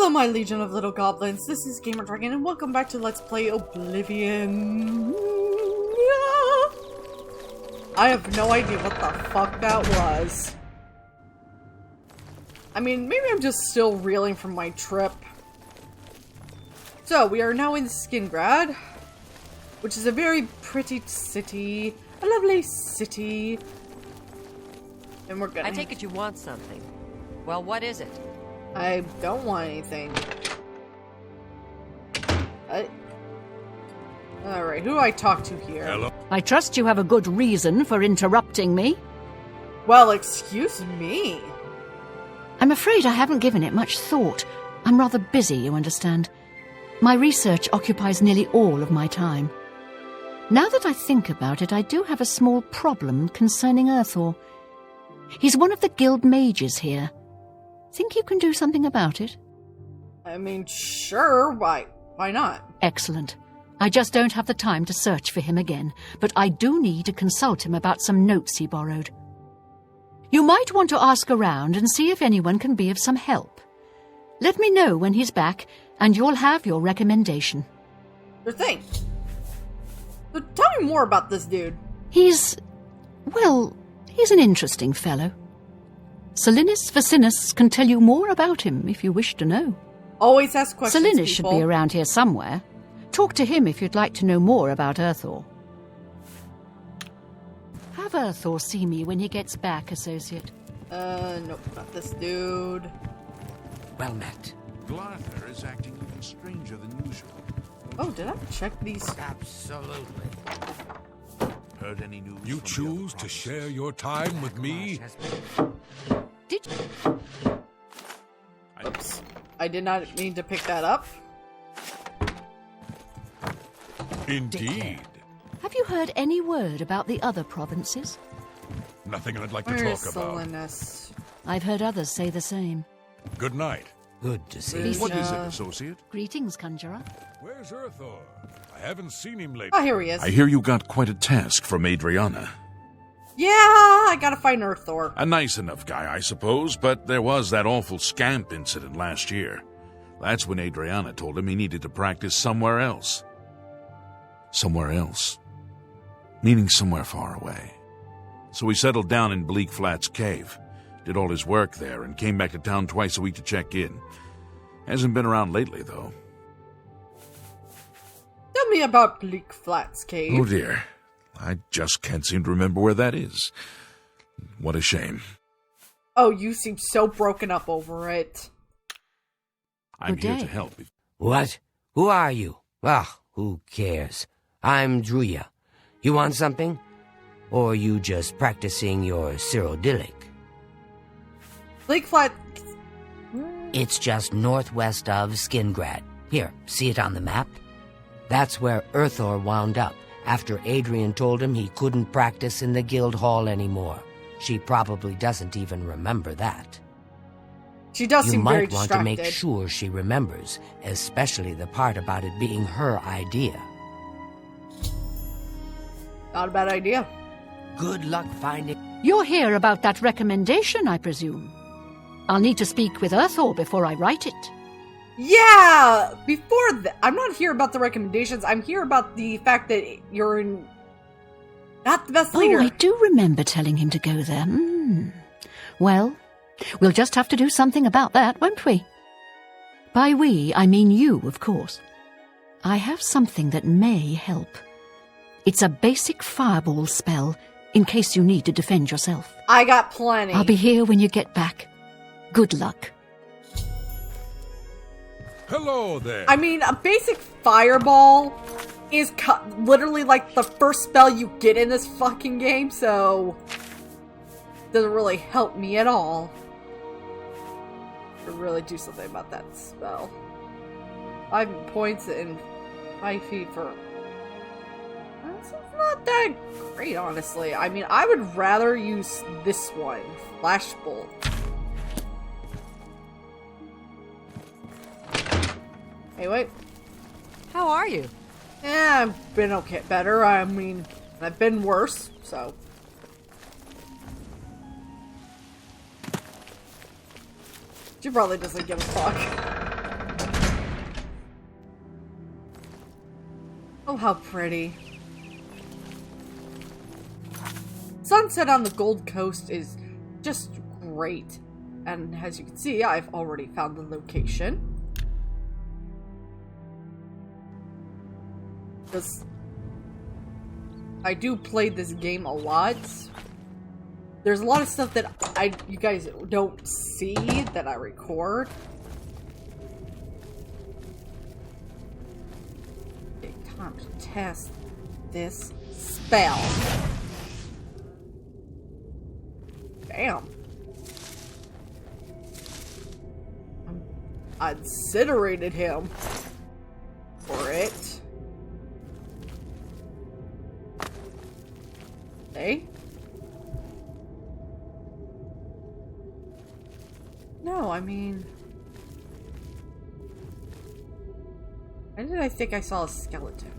Hello, my legion of little goblins. This is Gamer Dragon, and welcome back to Let's Play Oblivion. I have no idea what the fuck that was. I mean, maybe I'm just still reeling from my trip. So, we are now in Skingrad, which is a very pretty city. A lovely city. And we're gonna... I take it you want something. Well, what is it? I don't want anything. Alright, who do I talk to here? Hello? I trust you have a good reason for interrupting me. Well, excuse me. I'm afraid I haven't given it much thought. I'm rather busy, you understand. My research occupies nearly all of my time. Now that I think about it, I do have a small problem concerning Earthor. He's one of the guild mages here. Think you can do something about it? I mean, sure, why not? Excellent. I just don't have the time to search for him again, but I do need to consult him about some notes he borrowed. You might want to ask around and see if anyone can be of some help. Let me know when he's back, and you'll have your recommendation. Sure thing. So tell me more about this dude. He's an interesting fellow. Salinis Vacinus can tell you more about him if you wish to know. Always ask questions, Salinis should be around here somewhere. Talk to him if you'd like to know more about Earthor. Have Earthor see me when he gets back, Associate. Nope, not this dude. Well met. Glarther is acting even stranger than usual. Oh, did I check these? Absolutely. Heard any news? You choose to share your time with me? Did you? Oops. I did not mean to pick that up. Indeed. Have you heard any word about the other provinces? Nothing I'd like to Where is talk about. Salinis? I've heard others say the same. Good night. Good to see Please, you. What is it, associate? Greetings, Conjurer. Where's Earthor? I haven't seen him lately. Oh, here he is. I hear you got quite a task from Adriana. Yeah, I gotta find Earthor. A nice enough guy, I suppose, but there was that awful scamp incident last year. That's when Adriana told him he needed to practice somewhere else. Somewhere else. Meaning somewhere far away. So he settled down in Bleak Flats Cave, did all his work there, and came back to town twice a week to check in. Hasn't been around lately, though. Tell me about Bleak Flats Cave. Oh dear. I just can't seem to remember where that is. What a shame. Oh, you seem so broken up over it. I'm Good here day. to help. What? Who are you? Ah, who cares? I'm Druya. You want something? Or you just practicing your Cyrodiilic? Bleak Flat... It's just northwest of Skingrad. Here, see it on the map? That's where Earthor wound up, after Adrian told him he couldn't practice in the guild hall anymore. She probably doesn't even remember that. She does You seem very might want distracted. to make sure she remembers, especially the part about it being her idea. Not a bad idea. Good luck finding... You're here about that recommendation, I presume. I'll need to speak with Earthor before I write it. Yeah! I'm not here about the recommendations. I'm here about the fact that you're not the best leader. Oh, I do remember telling him to go there. Well, we'll just have to do something about that, won't we? By we, I mean you, of course. I have something that may help. It's a basic fireball spell, in case you need to defend yourself. I got plenty. I'll be here when you get back. Good luck. Hello there. I mean, a basic fireball is literally like the first spell you get in this fucking game, so doesn't really help me at all. To really do something about that spell. 5 points and 5 feet for... That's not that great, honestly. I mean, I would rather use this one, Flash Bolt. Hey, wait. How are you? Yeah, I've been okay, better. I mean, I've been worse, so. She probably doesn't give a fuck. Oh, how pretty. Sunset on the Gold Coast is just great. And as you can see, I've already found the location. Because I do play this game a lot. There's a lot of stuff that you guys don't see that I record. Okay, time to test this spell. Damn. I incinerated him for it. Okay. No, I mean... Why did I think I saw a skeleton?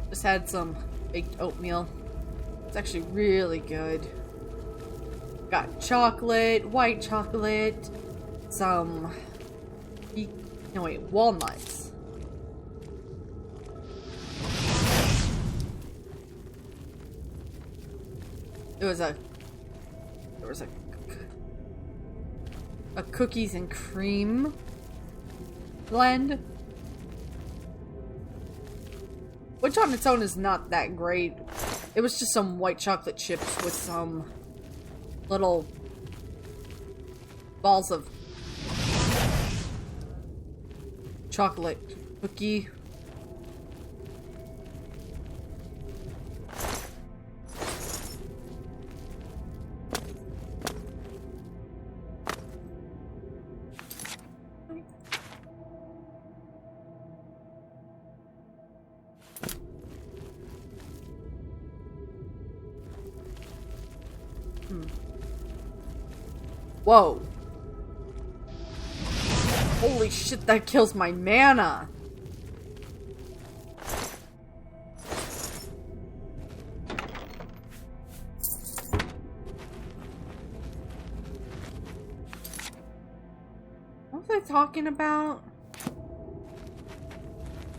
Just had some baked oatmeal. It's actually really good. Got chocolate, white chocolate, some... No wait, walnuts. There was a cookies and cream blend, which on its own is not that great. It was just some white chocolate chips with some little balls of chocolate cookie. Whoa. Holy shit, that kills my mana. What was I talking about?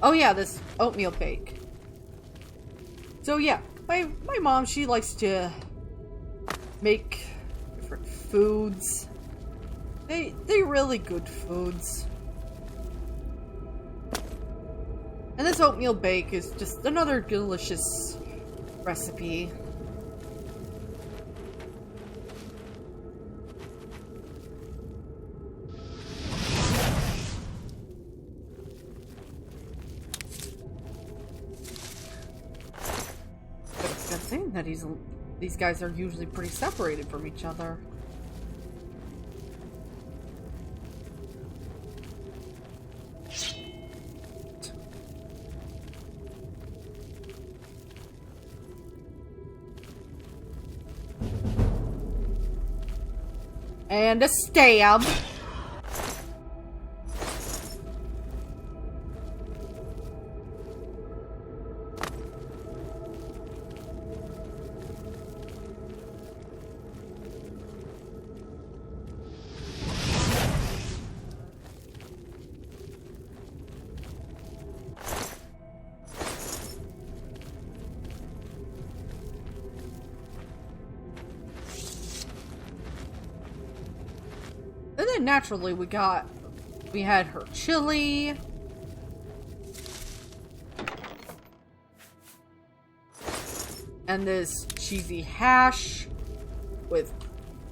Oh yeah, this oatmeal bake. So yeah, my mom, she likes to make different foods. They're really good foods. And this oatmeal bake is just another delicious recipe. But it's good thing that these guys are usually pretty separated from each other. And a stab. And then naturally we had her chili. And this cheesy hash with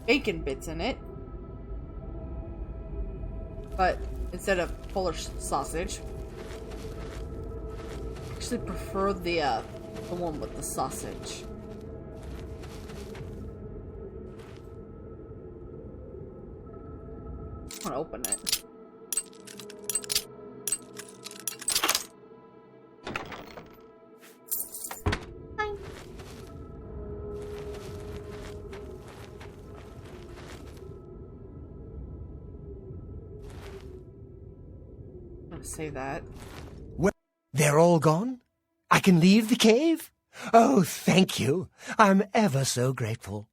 bacon bits in it. But instead of Polish sausage. I actually prefer the one with the sausage. I want to open it. Hi. I'm gonna say that. Well, they're all gone? I can leave the cave? Oh, thank you. I'm ever so grateful.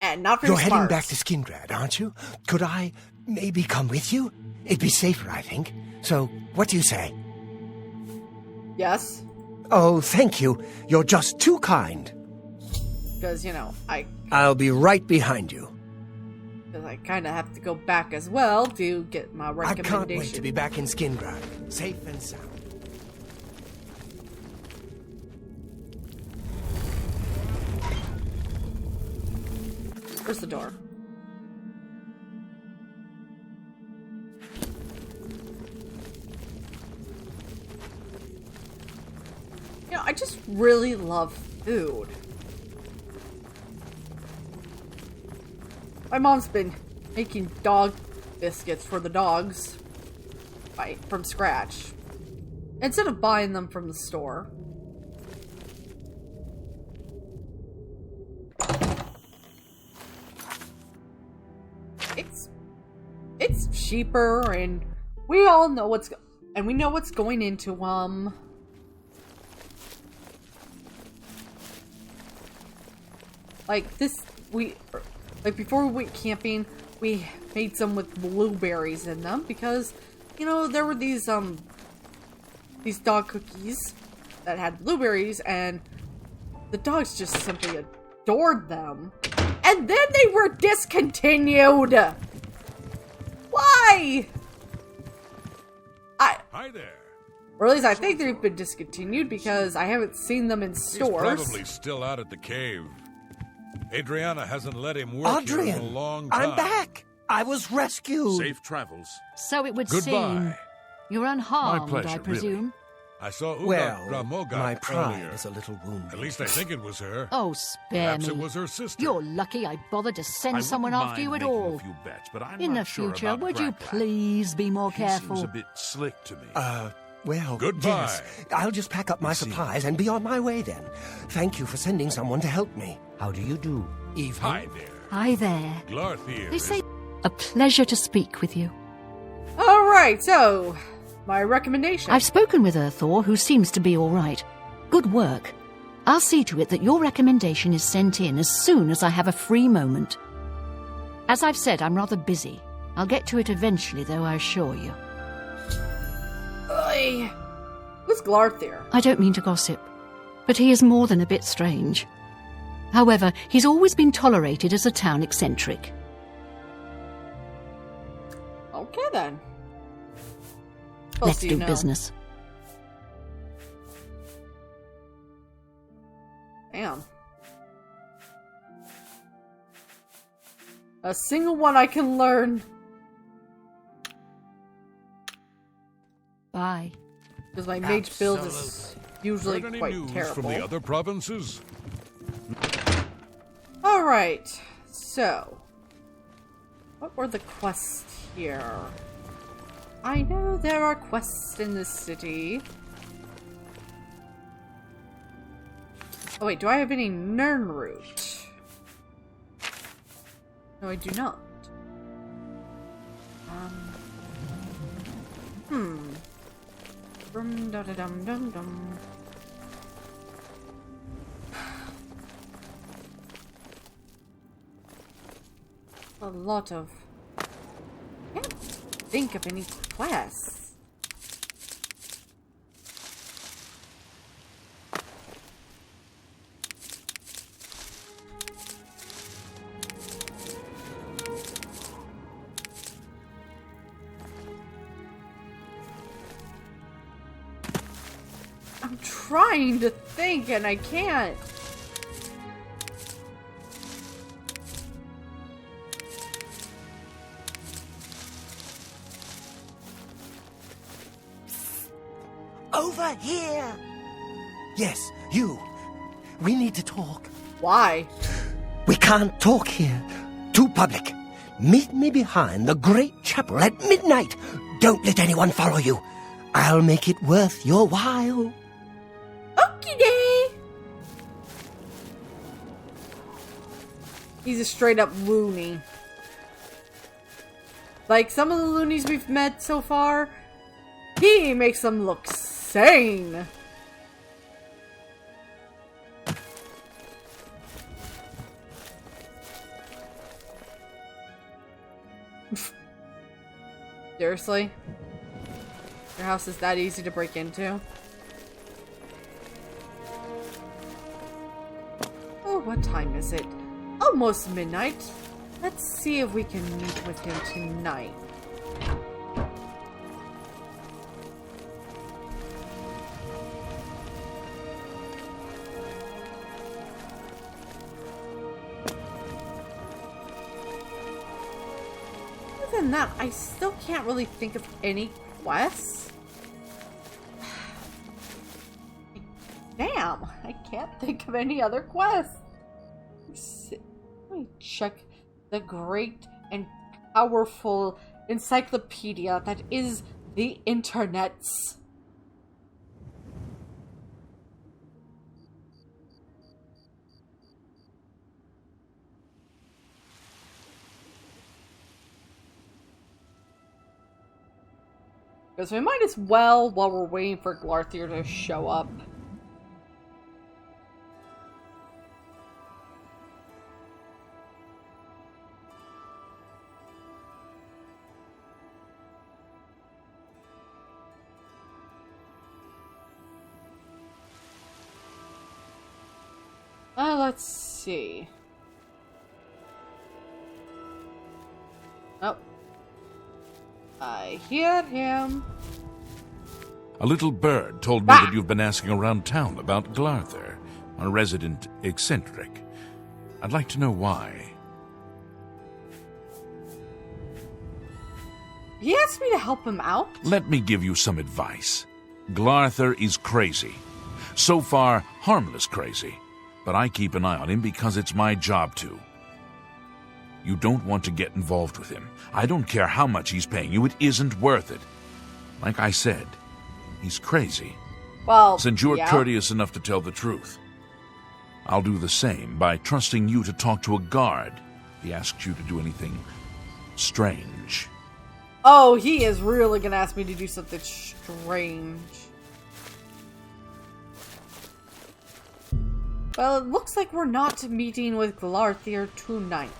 And not for You're smarts. heading back to Skingrad, aren't you? Could I maybe come with you? It'd be safer, I think. So, what do you say? Yes. Oh, thank you. You're just too kind. Because, I'll be right behind you. I kind of have to go back as well to get my I recommendation. can't wait to be back in Skingrad, safe and sound. Where's the door? I just really love food. My mom's been making dog biscuits for the dogs from scratch, instead of buying them from the store. It's cheaper, and we all know what's going into them. Like this, before we went camping, we made some with blueberries in them because, there were these dog cookies that had blueberries, and the dogs just simply adored them. And then they were discontinued. Why? Hi there. Or at least I think they've been discontinued because I haven't seen them in stores. He's probably still out at the cave. Adriana hasn't let him work here in a long time. I'm back! I was rescued! Safe travels. So it would Goodbye. seem. You're unharmed, My pleasure, I presume. really. I saw Uga Well, Ramoga my pride earlier. is a little wounded. At least I think it was her. Oh, spare Perhaps me. it was her sister. You're lucky I bothered to I send wouldn't someone after mind you at making all. a few bets, but I'm In not the sure future, about would you Bracklat. please be more He careful? seems a bit slick to me. Well, Goodbye. yes. I'll just pack up my See. supplies and be on my way then. Thank you for sending someone to help me. How do you do? Evening. Hi there. Hi there. Glarthir They is say a pleasure to speak with you. Alright, so my recommendation. I've spoken with Earthor, who seems to be all right. Good work. I'll see to it that your recommendation is sent in as soon as I have a free moment. As I've said, I'm rather busy. I'll get to it eventually, though, I assure you. Oy. Who's Glarthir? I don't mean to gossip, but he is more than a bit strange. However, he's always been tolerated as a town eccentric. Okay then. Let's do business. Damn. A single one I can learn. Bye. Because my mage build is usually Heard any quite news terrible. from the other provinces? Alright, so. What were the quests here? I know there are quests in this city. Oh wait, do I have any Nirnroot? No, I do not. Dum da da dum dum dum. A lot of. I can't think of any quests. I'm trying to think and I can't. Over here! Yes, you. We need to talk. Why? We can't talk here. Too public. Meet me behind the great chapel at midnight. Don't let anyone follow you. I'll make it worth your while. Okie day. He's a straight up loony. Like some of the loonies we've met so far, he makes them look sane. Seriously? Your house is that easy to break into? Oh, what time is it? Almost midnight. Let's see if we can meet with him tonight. Other than that, I still can't really think of any quests. Damn, I can't think of any other quests. Let me check the great and powerful encyclopedia that is the internets. Because we might as well, while we're waiting for Glarthier to show up. Let's see. Oh. I hear him. A little bird told me that you've been asking around town about Glarther, a resident eccentric. I'd like to know why. He asked me to help him out? Let me give you some advice. Glarther is crazy. So far, harmless crazy. But I keep an eye on him because it's my job to. You don't want to get involved with him. I don't care how much he's paying you. It isn't worth it. Like I said, he's crazy. Well, since you're yeah. courteous enough to tell the truth, I'll do the same by trusting you to talk to a guard. He asks you to do anything strange. Oh, he is really gonna ask me to do something strange. Well, it looks like we're not meeting with Glarthier tonight.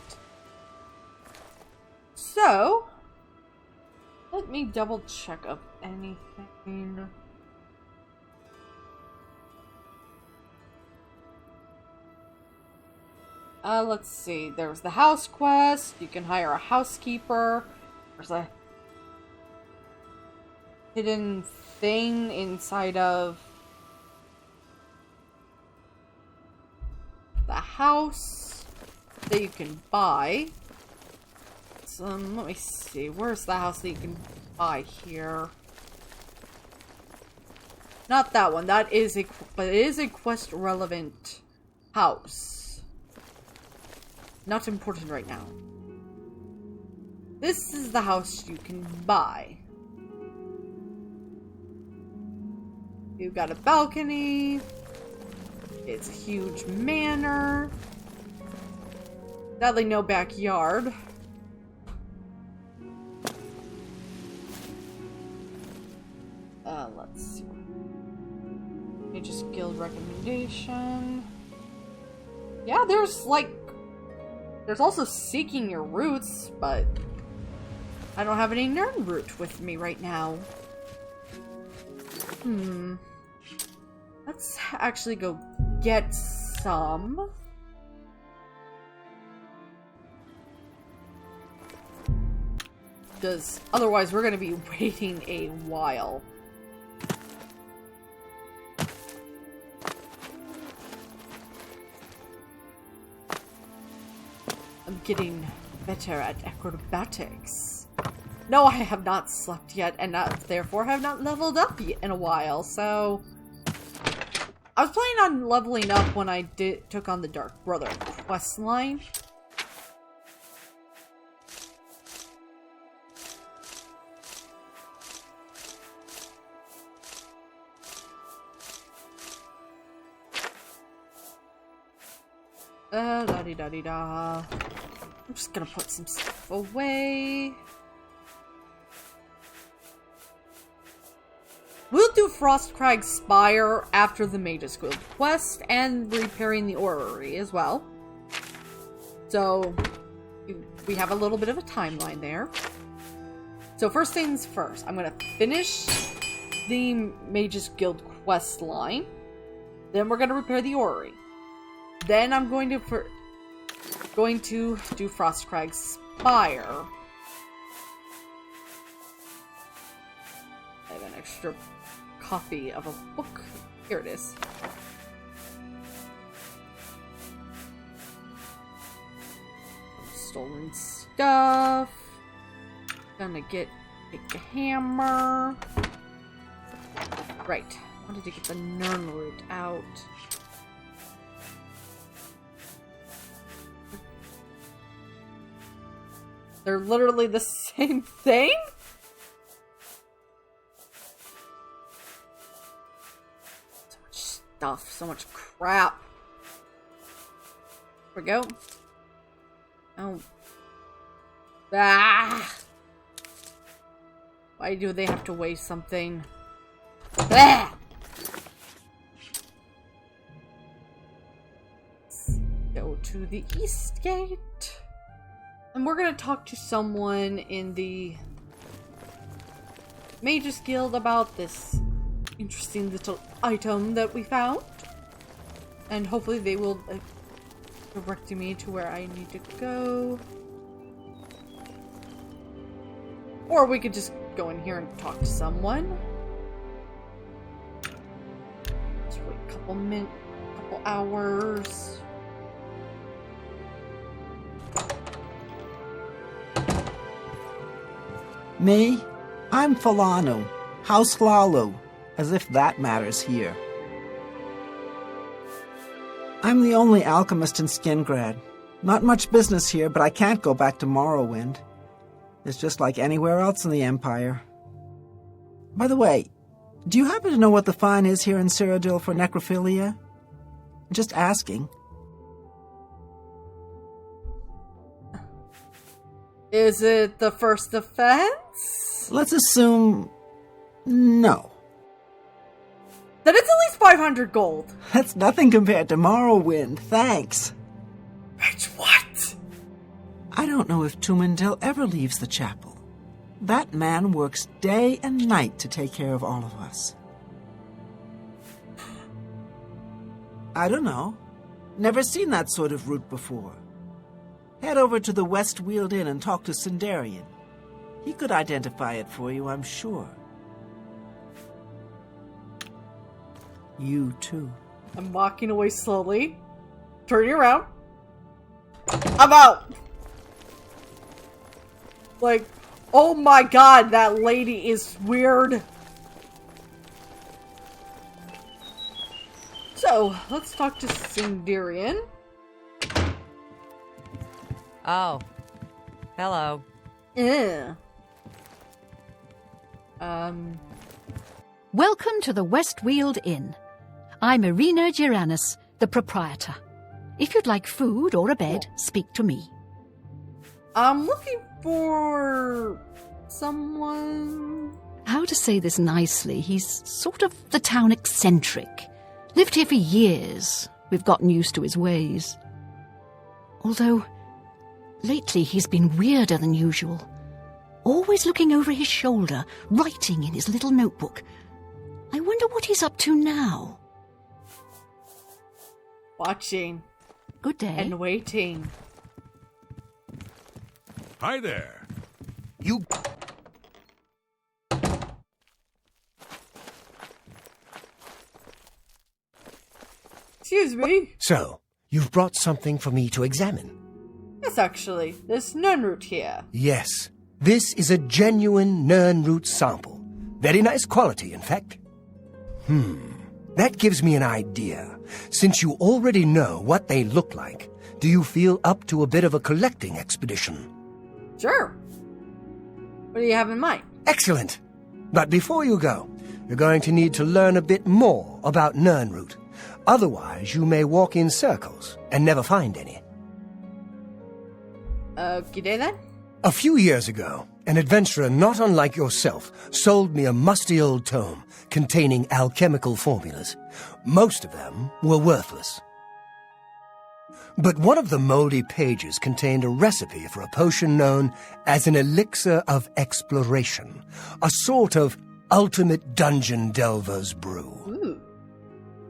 So, let me double check up anything. Let's see. There's the house quest. You can hire a housekeeper. There's a hidden thing inside of the house that you can buy. So, let me see. Where's the house that you can buy here? Not that one. That is but it is a quest relevant house. Not important right now. This is the house you can buy. You've got a balcony. It's a huge manor. Sadly, no backyard. Let's see. Just guild recommendation. Yeah, there's also seeking your roots, but I don't have any Nern root with me right now. Let's actually go get some. Because otherwise we're going to be waiting a while. I'm getting better at acrobatics. No, I have not slept yet, and therefore have not leveled up in a while, so... I was planning on leveling up when I took on the Dark Brother quest line. La-di-da-di-da. I'm just gonna put some stuff away. We'll do Frostcrag Spire after the Mage's Guild quest and repairing the orrery as well. So, we have a little bit of a timeline there. So first things first, I'm gonna finish the Mages Guild quest line. Then we're gonna repair the orrery. Then I'm going to do Frostcrag's Spire. I have an extra copy of a book. Here it is. Stolen stuff. Gonna take a hammer. Right. Wanted to get the Nirnroot out. They're literally the same thing? So much stuff, so much crap. Here we go. Oh. Ah! Why do they have to weigh something? Ah! Let's go to the East Gate. And we're gonna talk to someone in the Mages Guild about this interesting little item that we found. And hopefully they will direct me to where I need to go. Or we could just go in here and talk to someone. Just wait a couple hours. Me? I'm Falano, House Lalo, as if that matters here. I'm the only alchemist in Skingrad. Not much business here, but I can't go back to Morrowind. It's just like anywhere else in the Empire. By the way, do you happen to know what the fine is here in Cyrodiil for necrophilia? Just asking. Is it the first offense? Let's assume... no. Then it's at least 500 gold. That's nothing compared to Morrowind, thanks. Bitch, what? I don't know if Tumendil ever leaves the chapel. That man works day and night to take care of all of us. I don't know. Never seen that sort of route before. Head over to the West Weald Inn and talk to Sindarian. He could identify it for you, I'm sure. You too. I'm walking away slowly. Turning around. I'm out! Like, oh my god, that lady is weird. So, let's talk to Sindarian. Oh. Hello. Yeah. Welcome to the West Weald Inn. I'm Irina Giranus, the proprietor. If you'd like food or a bed, speak to me. I'm looking for someone. How to say this nicely? He's sort of the town eccentric. Lived here for years. We've gotten used to his ways. Although, lately he's been weirder than usual. Always looking over his shoulder, writing in his little notebook. I wonder what he's up to now. Watching. Good day. And waiting. Hi there. You... Excuse me. So, you've brought something for me to examine? Yes, actually. This Nirnroot here. Yes. This is a genuine Nirnroot sample. Very nice quality, in fact. That gives me an idea. Since you already know what they look like, do you feel up to a bit of a collecting expedition? Sure. What do you have in mind? Excellent. But before you go, you're going to need to learn a bit more about Nirnroot. Otherwise, you may walk in circles and never find any. G'day then? A few years ago, an adventurer not unlike yourself sold me a musty old tome containing alchemical formulas. Most of them were worthless. But one of the moldy pages contained a recipe for a potion known as an Elixir of Exploration, a sort of ultimate dungeon delver's brew. Ooh.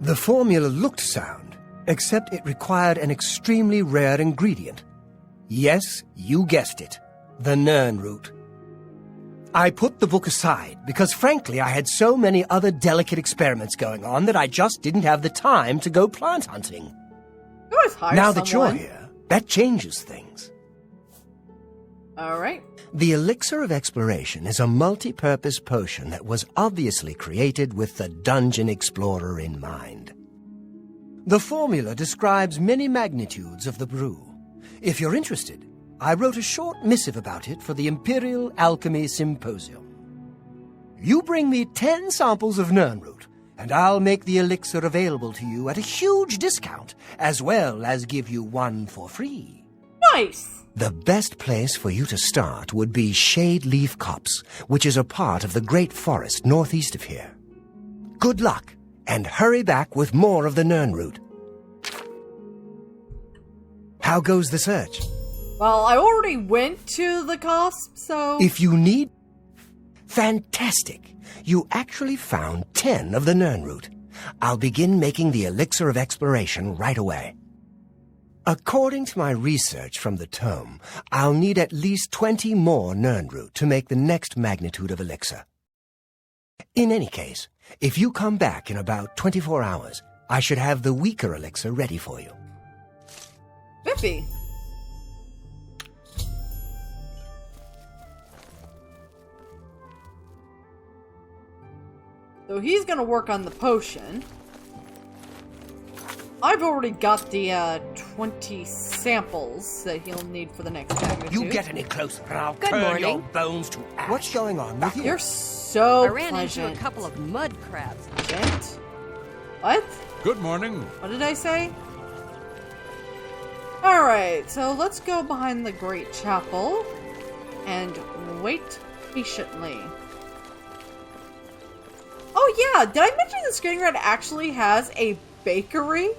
The formula looked sound, except it required an extremely rare ingredient. Yes, you guessed it, the Nern root. I put the book aside because, frankly, I had so many other delicate experiments going on that I just didn't have the time to go plant hunting. Now that you're here, that changes things. All right. The Elixir of Exploration is a multi-purpose potion that was obviously created with the dungeon explorer in mind. The formula describes many magnitudes of the brew. If you're interested, I wrote a short missive about it for the Imperial Alchemy Symposium. You bring me 10 samples of Nernroot, and I'll make the elixir available to you at a huge discount, as well as give you one for free. Nice! The best place for you to start would be Shade Leaf Copse, which is a part of the Great Forest northeast of here. Good luck, and hurry back with more of the Nernroot. How goes the search? Well, I already went to the cusp, so... If you need... Fantastic! You actually found 10 of the Nernroot. I'll begin making the Elixir of Exploration right away. According to my research from the tome, I'll need at least 20 more Nernroot to make the next magnitude of elixir. In any case, if you come back in about 24 hours, I should have the weaker elixir ready for you. Bippy. So he's gonna work on the potion. I've already got the 20 samples that he'll need for the next magnitude. You get any closer and I'll Good turn morning. your bones to ash. What's going on with you? You're so I ran pleasant. into a couple of mud crabs. Pleasant? What? Good morning. What did I say? Alright, so let's go behind the Great Chapel and wait patiently. Oh yeah, did I mention that Skingrad actually has a bakery?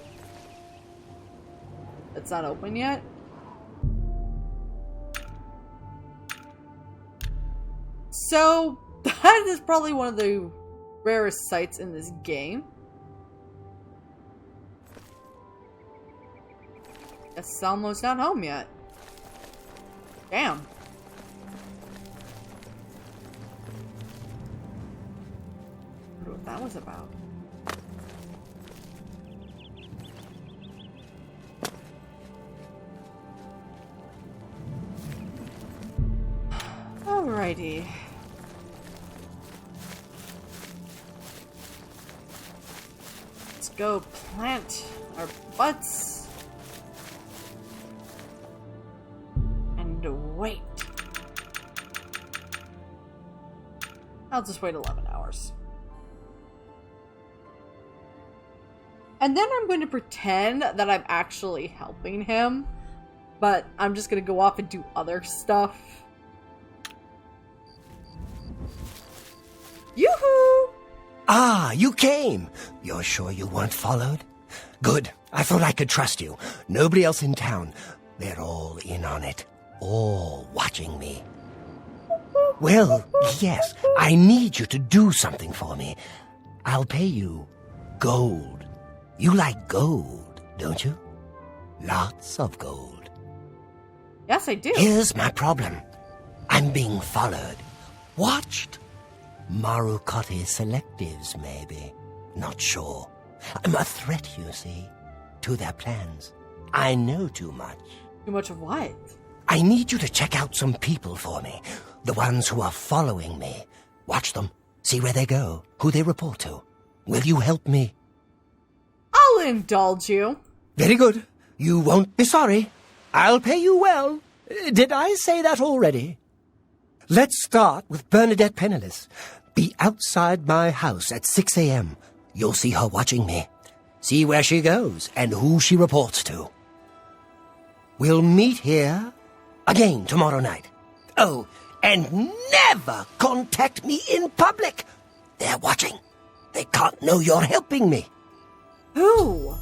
It's not open yet. So, that is probably one of the rarest sights in this game. Guess Salmo's not home yet. Damn. I wonder what that was about. Alrighty. Let's go plant our butts. And wait. I'll just wait 11 hours. And then I'm going to pretend that I'm actually helping him. But I'm just going to go off and do other stuff. Yoo-hoo! Ah, you came! You're sure you weren't followed? Good. I thought I could trust you. Nobody else in town. They're all in on it. All watching me. Well, yes, I need you to do something for me. I'll pay you gold. You like gold, don't you? Lots of gold. Yes, I do. Here's my problem. I'm being followed. Watched. Marukotti selectives, maybe. Not sure. I'm a threat, you see, to their plans. I know too much. Too much of what? I need you to check out some people for me. The ones who are following me. Watch them. See where they go. Who they report to. Will you help me? I'll indulge you. Very good. You won't be sorry. I'll pay you well. Did I say that already? Let's start with Bernadette Penniless. Be outside my house at 6 a.m. You'll see her watching me. See where she goes and who she reports to. We'll meet here again tomorrow night. Oh, and never contact me in public. They're watching. They can't know you're helping me. Who?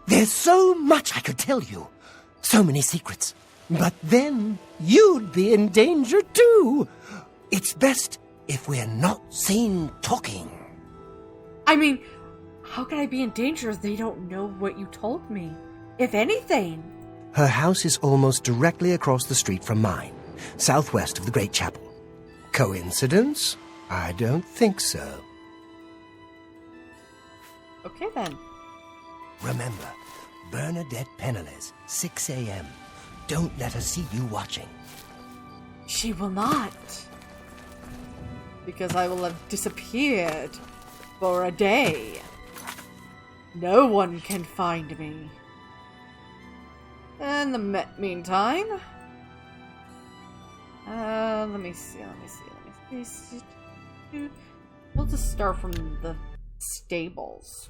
There's so much I could tell you. So many secrets. But then you'd be in danger too. It's best if we're not seen talking. I mean, how can I be in danger if they don't know what you told me? If anything. Her house is almost directly across the street from mine, southwest of the Great Chapel. Coincidence? I don't think so. Okay, then. Remember, Bernadette Penniless, 6 a.m. Don't let her see you watching. She will not. Because I will have disappeared for a day. No one can find me. In the meantime... let me see. We'll just start from the stables.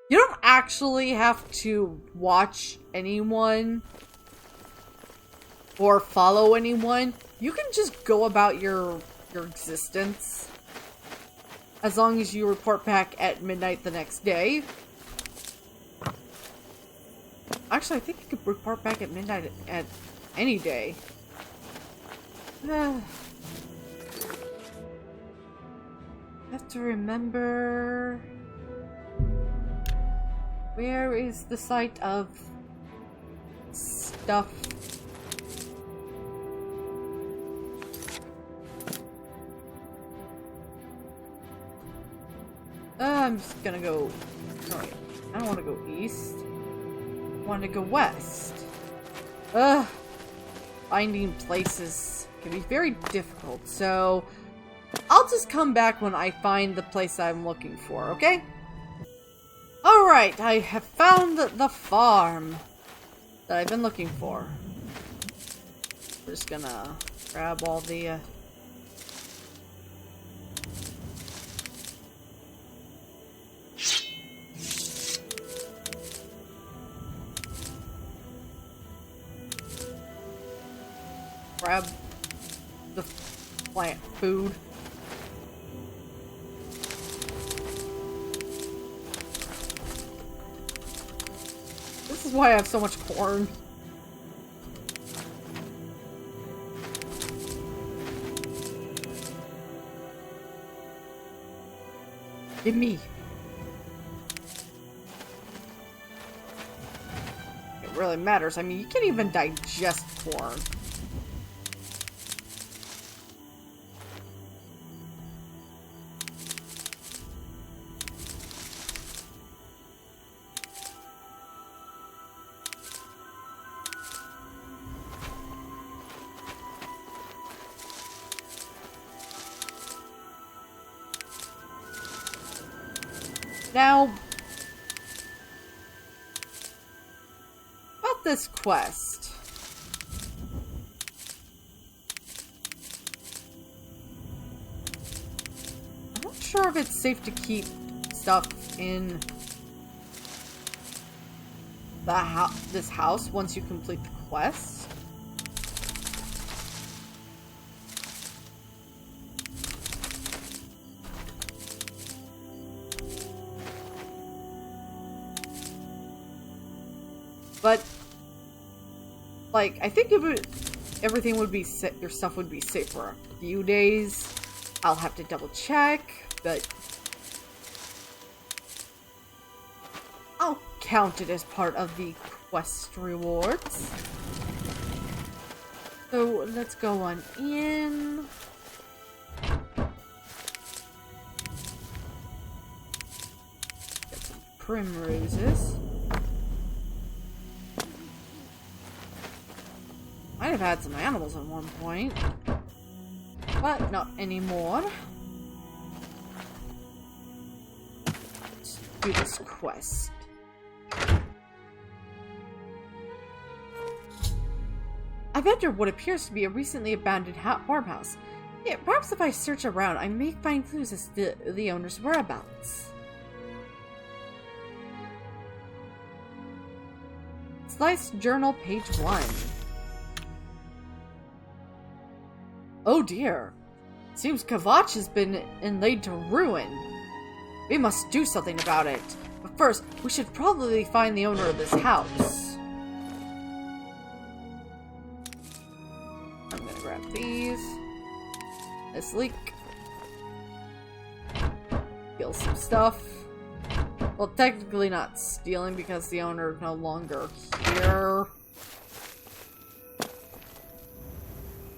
You don't actually have to watch anyone or follow anyone. You can just go about your existence. As long as you report back at midnight the next day. Actually, I think you could report back at midnight at any day. I have to remember... Where is the site of stuff? I'm just gonna go... No, wait. I don't want to go east. I want to go west. Finding places can be very difficult, so I'll just come back when I find the place I'm looking for, okay? Alright, I have found the farm that I've been looking for. We're just gonna grab all the... grab the plant food. This is why I have so much corn. Give me. It really matters. I mean, you can't even digest corn. Now, about this quest. I'm not sure if it's safe to keep stuff in the this house once you complete the quest. But, like, I think everything would be your stuff would be safe for a few days. I'll have to double check, but I'll count it as part of the quest rewards. So let's go on in. Get some primroses. Might have had some animals at one point, but not anymore. Let's do this quest. I've entered what appears to be a recently abandoned farmhouse. Yeah, perhaps if I search around, I may find clues as to the owner's whereabouts. Slice journal, page 1. Oh dear. Seems Kvatch has been laid to ruin. We must do something about it. But first, we should probably find the owner of this house. I'm gonna grab these. This leak. Steal some stuff. Well, technically not stealing because the owner is no longer here.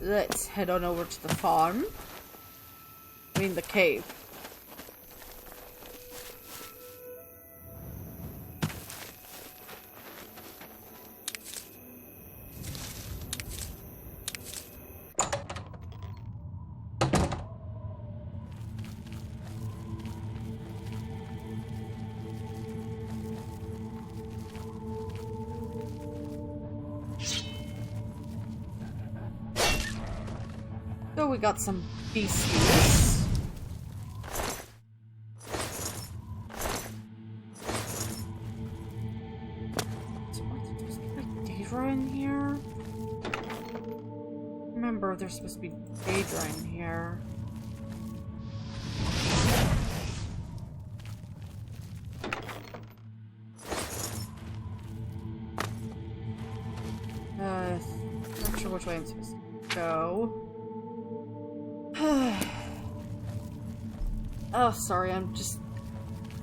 Let's head on over to the farm. I mean, the cave. So we got some beasties. There's like Daedra in here. Remember, there's supposed to be Daedra in here. Not sure which way I'm supposed to go. Oh, sorry, I'm just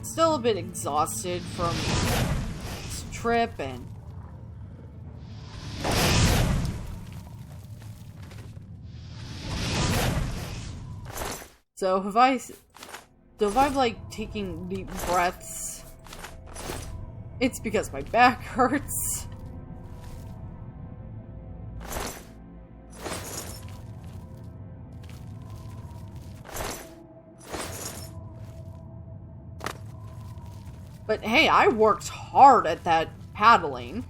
still a bit exhausted from this trip and so if I'm like taking deep breaths, it's because my back hurts. But hey, I worked hard at that paddling.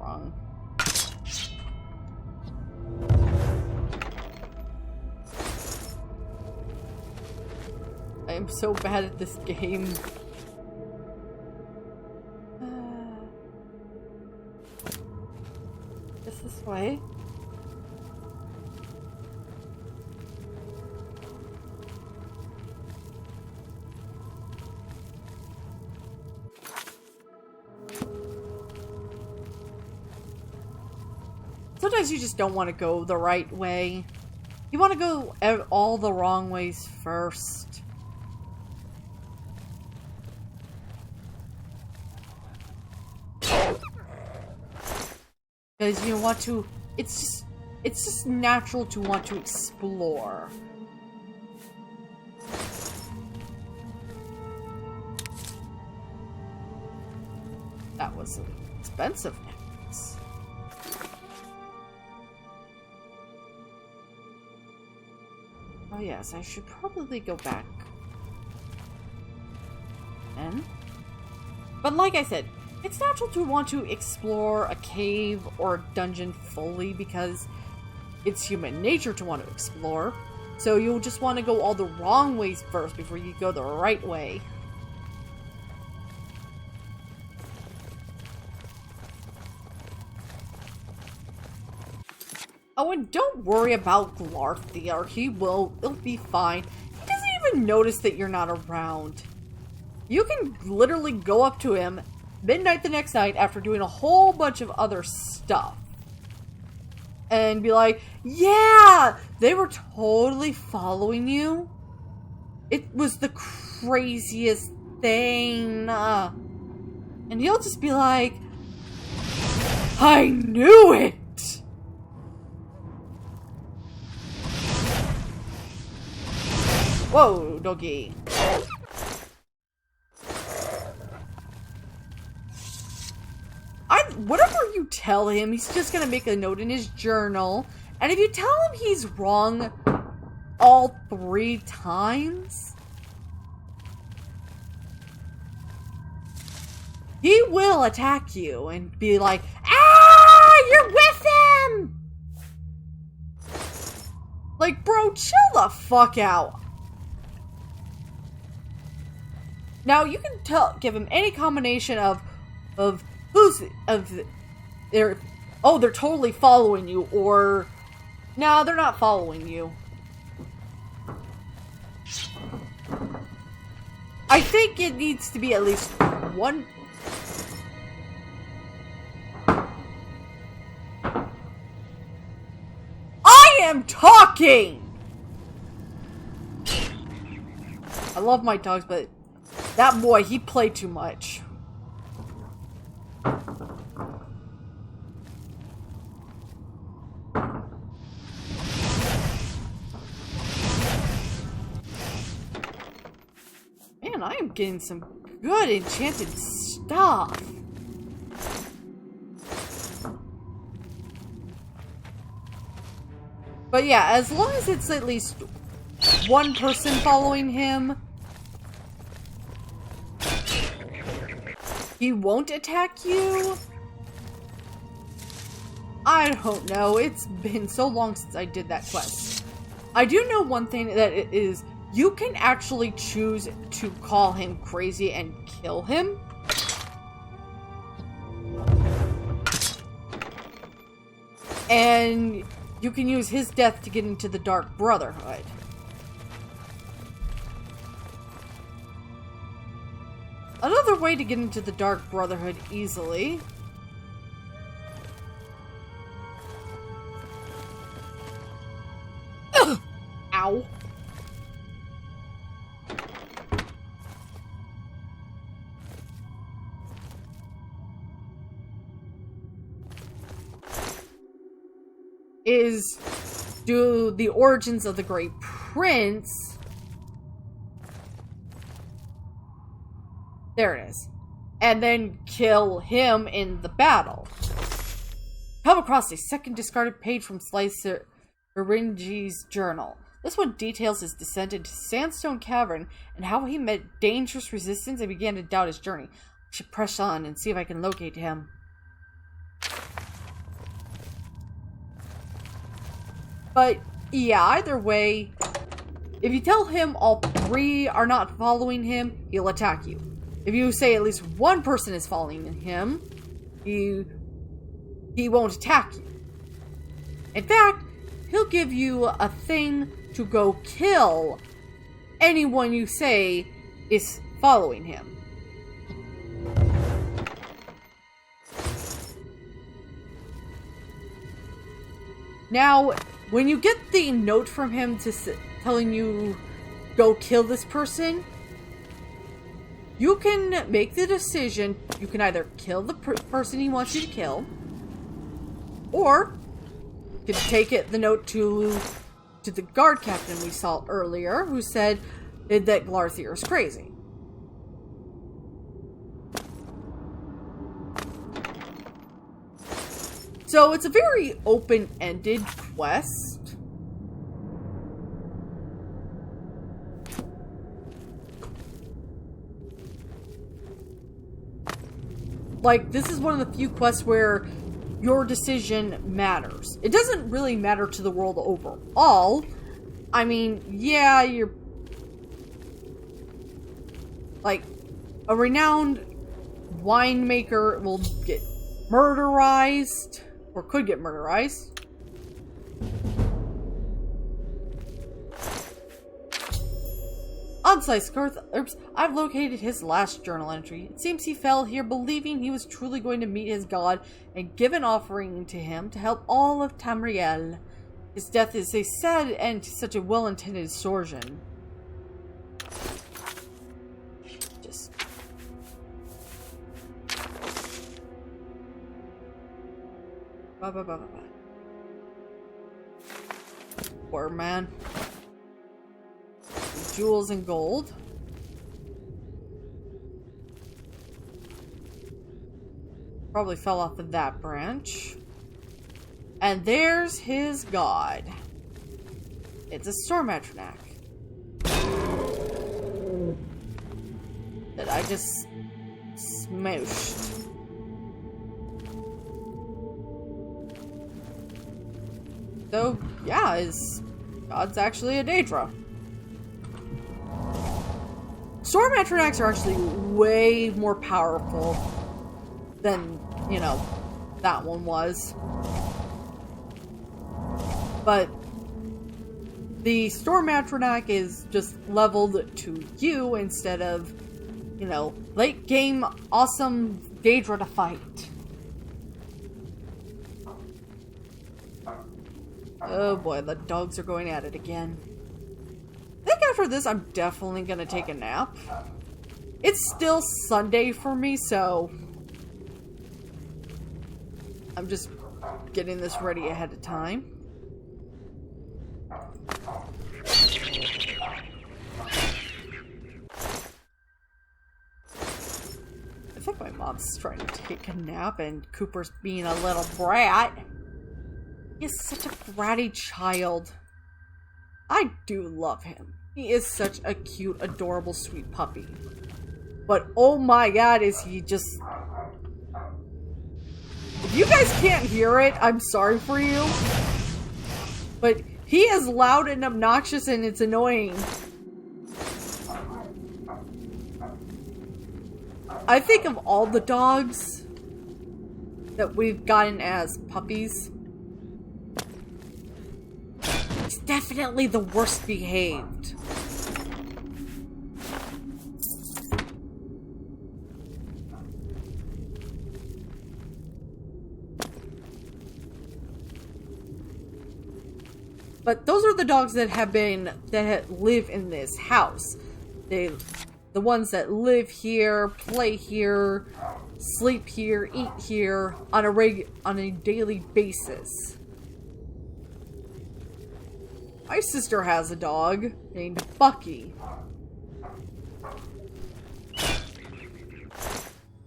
Wrong. I am so bad at this game. Is this way? Sometimes you just don't want to go the right way. You want to go all the wrong ways first. Because you want to, it's just natural to want to explore. That was an expensive necklace. Oh yes, I should probably go back then. But like I said, it's natural to want to explore a cave or a dungeon fully because it's human nature to want to explore. So you'll just want to go all the wrong ways first before you go the right way. Oh, and don't worry about Glarthier. It'll be fine. He doesn't even notice that you're not around. You can literally go up to him midnight the next night after doing a whole bunch of other stuff. And be like, yeah, they were totally following you. It was the craziest thing. And he'll just be like, I knew it. Whoa, doggy. Whatever you tell him, he's just gonna make a note in his journal. And if you tell him he's wrong all 3 times, he will attack you and be like, ah, you're with him! Like, bro, chill the fuck out. Now, you can give him any combination of they're totally following you, or no, they're not following you. I think it needs to be at least one... I am talking! I love my dogs, but that boy, he played too much. Man, I am getting some good enchanted stuff. But yeah, as long as it's at least one person following him, he won't attack you? I don't know. It's been so long since I did that quest. I do know one thing that it is, you can actually choose to call him crazy and kill him. And you can use his death to get into the Dark Brotherhood. Another way to get into the Dark Brotherhood easily Ow. Is do the origins of the Great Prince. There it is. And then kill him in the battle. Come across a second discarded page from Slicer Beringi's journal. This one details his descent into Sandstone Cavern and how he met dangerous resistance and began to doubt his journey. I should press on and see if I can locate him. But yeah, either way, if you tell him all three are not following him, he'll attack you. If you say at least one person is following him, he won't attack you. In fact, he'll give you a thing to go kill anyone you say is following him. Now, when you get the note from him telling you go kill this person, you can make the decision. You can either kill the person he wants you to kill, or you can take the note to the guard captain we saw earlier, who said that Glarthier is crazy. So it's a very open-ended quest. Like, this is one of the few quests where your decision matters. It doesn't really matter to the world overall. I mean, yeah, you're... like, a renowned winemaker will get murderized. Or could get murderized. Unsliced Herbs, I've located his last journal entry. It seems he fell here believing he was truly going to meet his god and give an offering to him to help all of Tamriel. His death is a sad end to such a well-intended extortion. Just... Poor man. Jewels and gold. Probably fell off of that branch. And there's his god. It's a storm atronak. That I just smooshed. So, yeah, his god's actually a Daedra. Storm Atronachs are actually way more powerful than, you know, that one was. But the Storm Atronach is just leveled to you instead of, you know, late game awesome Daedra to fight. Oh boy, the dogs are going at it again. I think after this, I'm definitely gonna take a nap. It's still Sunday for me, so I'm just getting this ready ahead of time. I think my mom's trying to take a nap and Cooper's being a little brat. He's such a bratty child. I do love him. He is such a cute, adorable, sweet puppy. But oh my god, is he just... If you guys can't hear it, I'm sorry for you. But he is loud and obnoxious and it's annoying. I think of all the dogs that we've gotten as puppies, he's definitely the worst behaved. But those are the dogs that live in this house. The ones that live here, play here, sleep here, eat here on a daily basis. My sister has a dog named Bucky.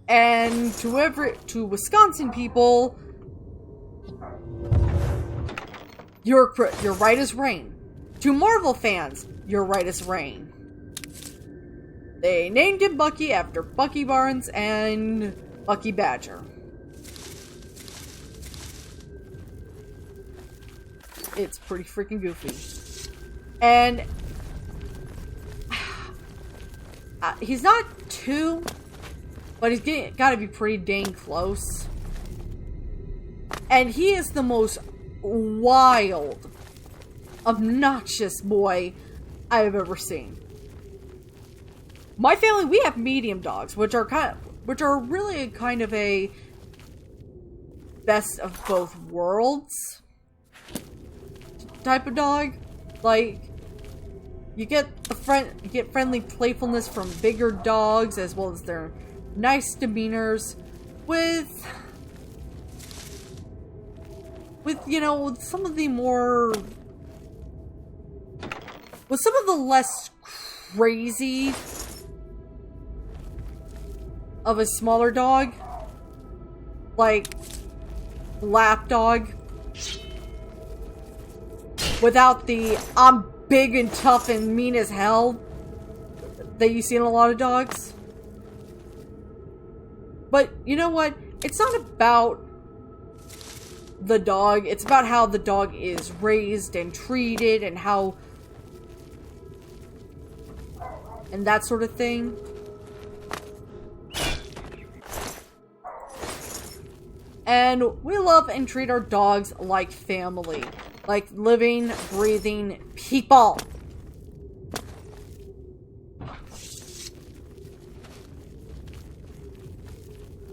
And to Wisconsin people, you're right as rain. To Marvel fans, you're right as rain. They named him Bucky after Bucky Barnes and Bucky Badger. It's pretty freaking goofy. And he's not too, but he's gotta be pretty dang close. And he is the most wild, obnoxious boy I've ever seen. My family, we have medium dogs, which are really kind of a best of both worlds type of dog. Like, you get friendly playfulness from bigger dogs, as well as their nice demeanors, with you know, with some of the less crazy of a smaller dog, like lapdog, without the I'm big and tough and mean as hell that you see in a lot of dogs. But you know what? It's not about the dog, it's about how the dog is raised and treated and how, and that sort of thing. And we love and treat our dogs like family. Like living, breathing people.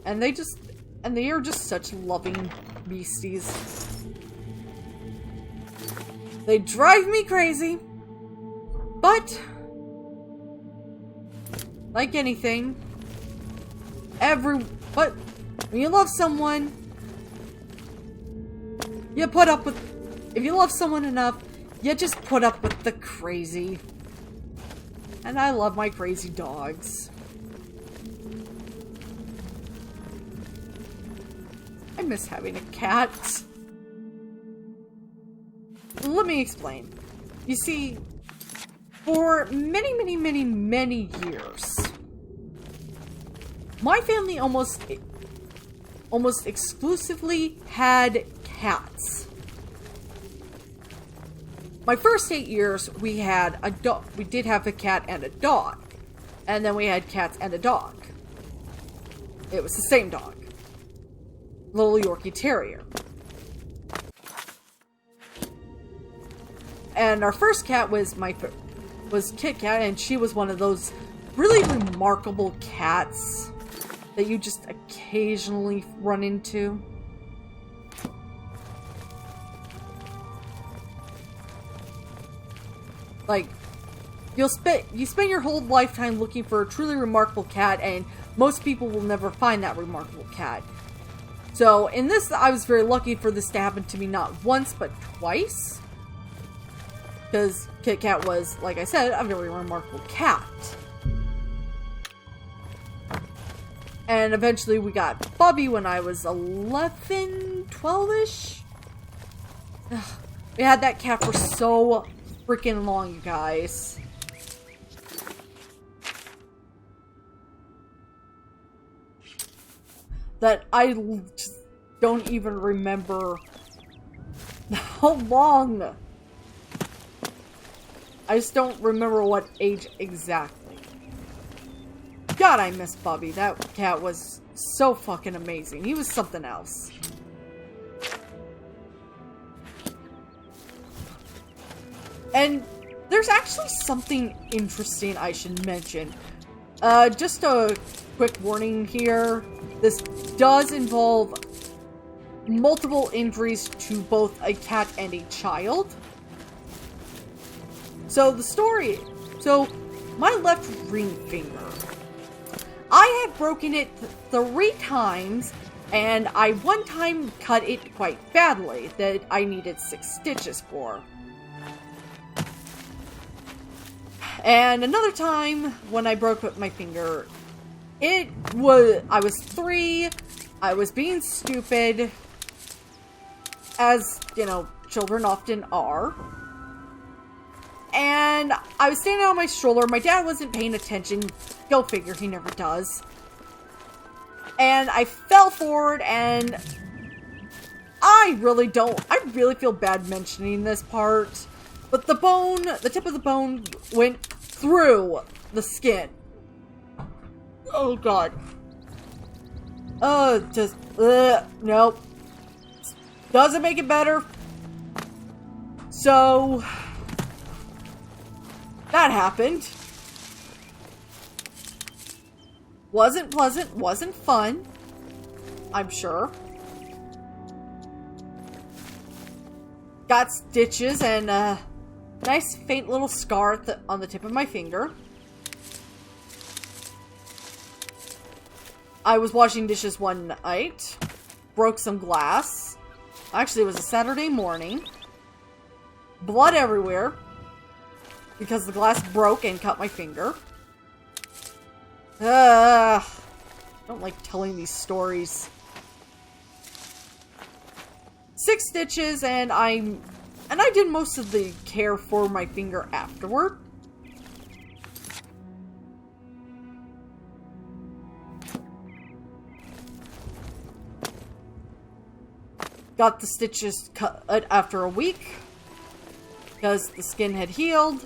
And they are just such loving beasties. They drive me crazy. But like anything, but when you love someone, you put up with, if you love someone enough, you just put up with the crazy. And I love my crazy dogs. I miss having a cat. Let me explain. You see, for many years, my family almost exclusively had cats. My first 8 years, we had a dog. We did have a cat and a dog. And then we had cats and a dog. It was the same dog. Little Yorkie Terrier. And our first cat was Kit Kat, and she was one of those really remarkable cats that you just occasionally run into. Like, you spend your whole lifetime looking for a truly remarkable cat, and most people will never find that remarkable cat. So, in this, I was very lucky for this to happen to me not once, but twice. Because Kit Kat was, like I said, a very remarkable cat. And eventually we got Bubby when I was 11, 12-ish. We had that cat for so freaking long, you guys. That I just don't even remember how long. I just don't remember what age exactly. God, I miss Bubby. That cat was so fucking amazing. He was something else. And there's actually something interesting I should mention. Just a quick warning here. This does involve multiple injuries to both a cat and a child. So my left ring finger, I had broken it 3 times, and I one time cut it quite badly that I needed 6 stitches for. And another time when I broke my finger, I was 3, I was being stupid, as, you know, children often are. And I was standing on my stroller, my dad wasn't paying attention, go figure, he never does. And I fell forward, and I really feel bad mentioning this part, but the tip of the bone went through the skin. Oh god. Nope. Doesn't make it better. So, that happened. Wasn't pleasant, wasn't fun, I'm sure. Got stitches and a nice faint little scar on the tip of my finger. I was washing dishes one night, broke some glass. Actually, it was a Saturday morning. Blood everywhere because the glass broke and cut my finger. I don't like telling these stories. 6 stitches, and I did most of the care for my finger afterward. Got the stitches cut after a week because the skin had healed.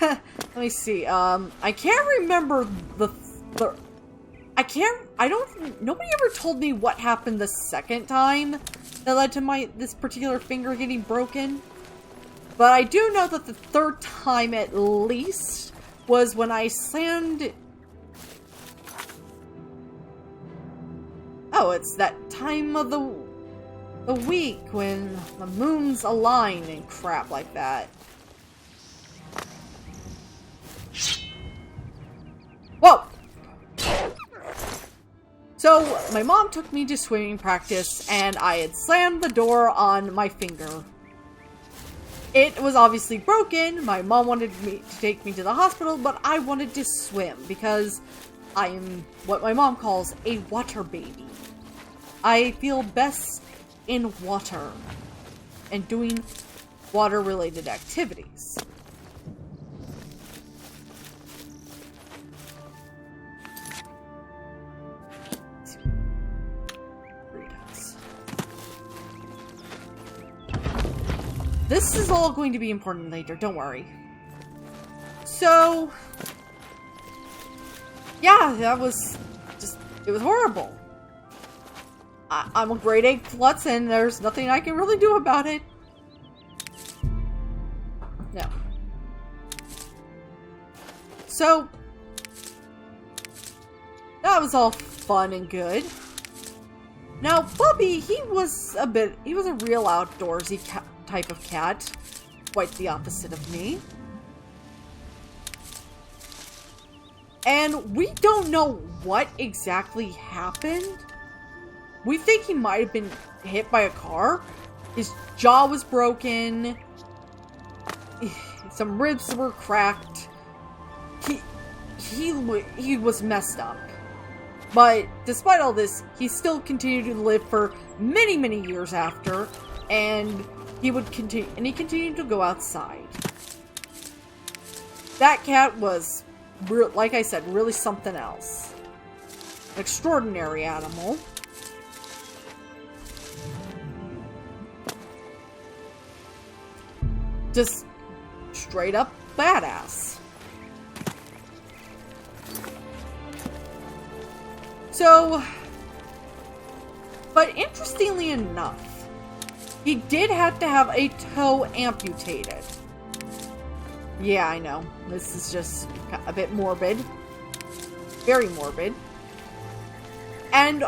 Let me see. I can't remember nobody ever told me what happened the second time that led to this particular finger getting broken. But I do know that the 3rd time at least was when I slammed... Oh, it's that time of the week when the moons align and crap like that. Whoa! So, my mom took me to swimming practice, and I had slammed the door on my finger. It was obviously broken. My mom wanted to take me to the hospital, but I wanted to swim because I am what my mom calls a water baby. I feel best in water and doing water-related activities. This is all going to be important later, don't worry. So, yeah, that was just, it was horrible. I'm a grade A klutz and there's nothing I can really do about it. No. So, that was all fun and good. Now, Bubby, he was a real outdoorsy type of cat. Quite the opposite of me. And we don't know what exactly happened. We think he might have been hit by a car. His jaw was broken. Some ribs were cracked. He was messed up. But despite all this, he still continued to live for many, many years after, and he continued to go outside. That cat was, like I said, really something else. An extraordinary animal. Just straight up badass. So, but interestingly enough, he did have to have a toe amputated. Yeah, I know. This is just a bit morbid. Very morbid. And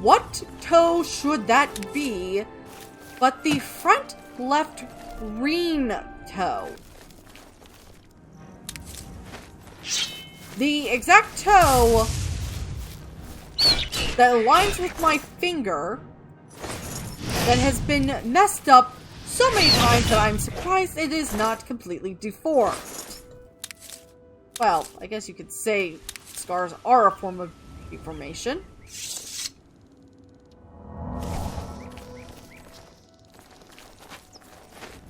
what toe should that be but the front left green toe? The exact toe that aligns with my finger that has been messed up so many times that I'm surprised it is not completely deformed. Well, I guess you could say scars are a form of deformation.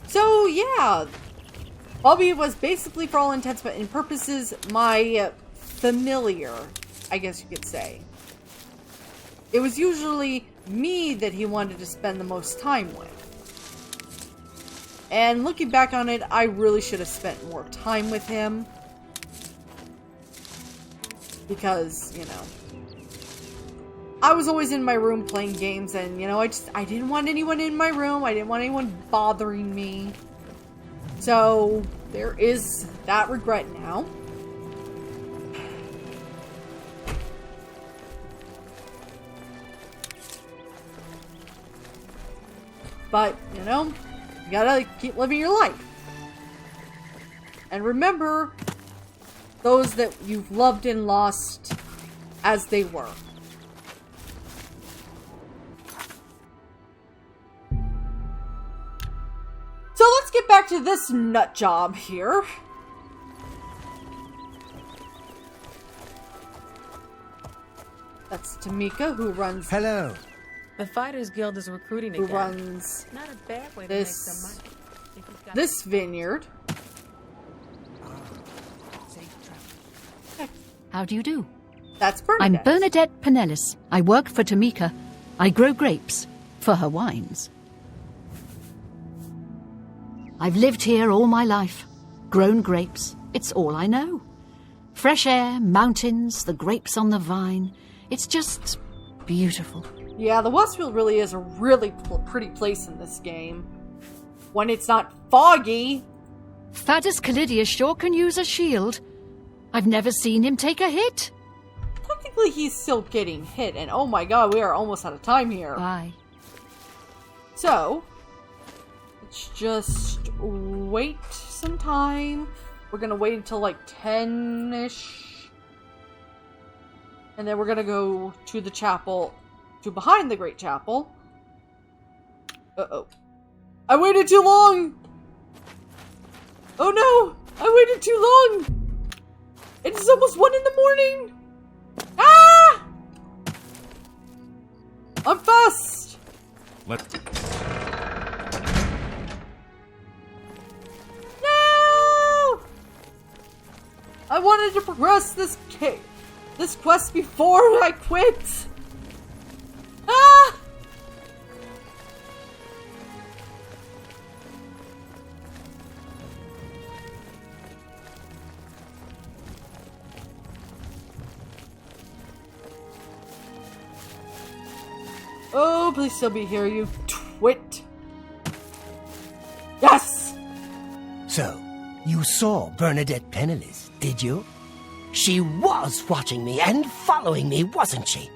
So, yeah. Bobby was basically, for all intents and purposes, my familiar, I guess you could say. It was usually me that he wanted to spend the most time with. And looking back on it, I really should have spent more time with him. Because, you know, I was always in my room playing games, and, you know, I didn't want anyone in my room. I didn't want anyone bothering me. So, there is that regret now. But, you know, you gotta keep living your life. And remember those that you've loved and lost as they were. So let's get back to this nut job here. That's Tamika, who runs... Hello. The Fighters Guild is recruiting who again. runs Not a bad way to make some money. If you've got this vineyard. How do you do? That's I'm Bernadette. Bernadette Pinellis. I work for Tamika. I grow grapes for her wines. I've lived here all my life. Grown grapes. It's all I know. Fresh air, mountains, the grapes on the vine. It's just beautiful. Yeah, the Westfield really is a really pretty place in this game. When it's not foggy. Thaddeus Calidius sure can use a shield. I've never seen him take a hit. Technically, he's still getting hit, and oh my god, we are almost out of time here. Bye. So, let's just wait some time. We're gonna wait until like 10-ish. And then we're gonna go to the chapel, to behind the Great Chapel. Uh-oh. I waited too long! Oh no! I waited too long! It's almost 1 in the morning! Ah! I'm fast! No! I wanted to progress this quest before I quit! Ah! Oh, please still be here, you twit. Yes! So, You saw Bernadette penniless, did you? She was watching me and following me, wasn't she?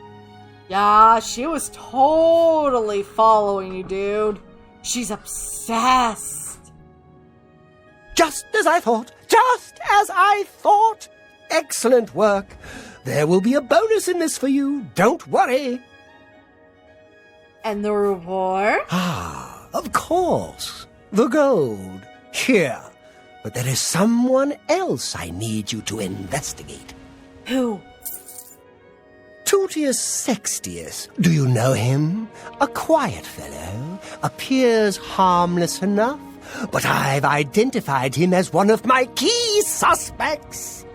Yeah, she was totally following you, dude. She's obsessed. Just as I thought. Just as I thought. Excellent work. There will be a bonus in this for you. Don't worry. And the reward? Ah, of course. The gold. Here. But there is someone else I need you to investigate. Who? Tutius Sextius. Do you know him? A quiet fellow. Appears harmless enough. But I've identified him as one of my key suspects.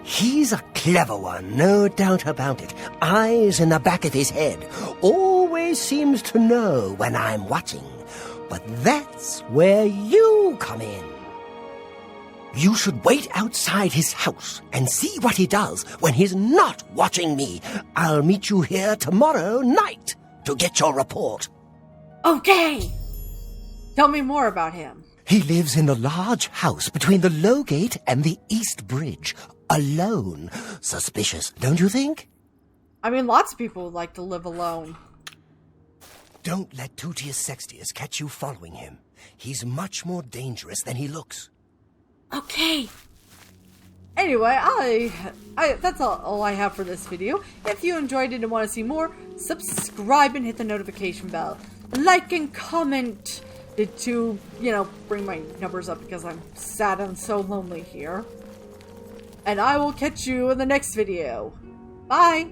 He's a clever one, no doubt about it. Eyes in the back of his head. Always seems to know when I'm watching. But that's where you come in. You should wait outside his house and see what he does when he's not watching me. I'll meet you here tomorrow night to get your report. Okay. Tell me more about him. He lives in the large house between the Low Gate and the East Bridge. Alone. Suspicious, don't you think? I mean, lots of people would like to live alone. Don't let Tutius Sextius catch you following him. He's much more dangerous than he looks. Okay. Anyway, that's all I have for this video. If you enjoyed it and want to see more, subscribe and hit the notification bell. Like and comment to, bring my numbers up because I'm sad and so lonely here. And I will catch you in the next video. Bye!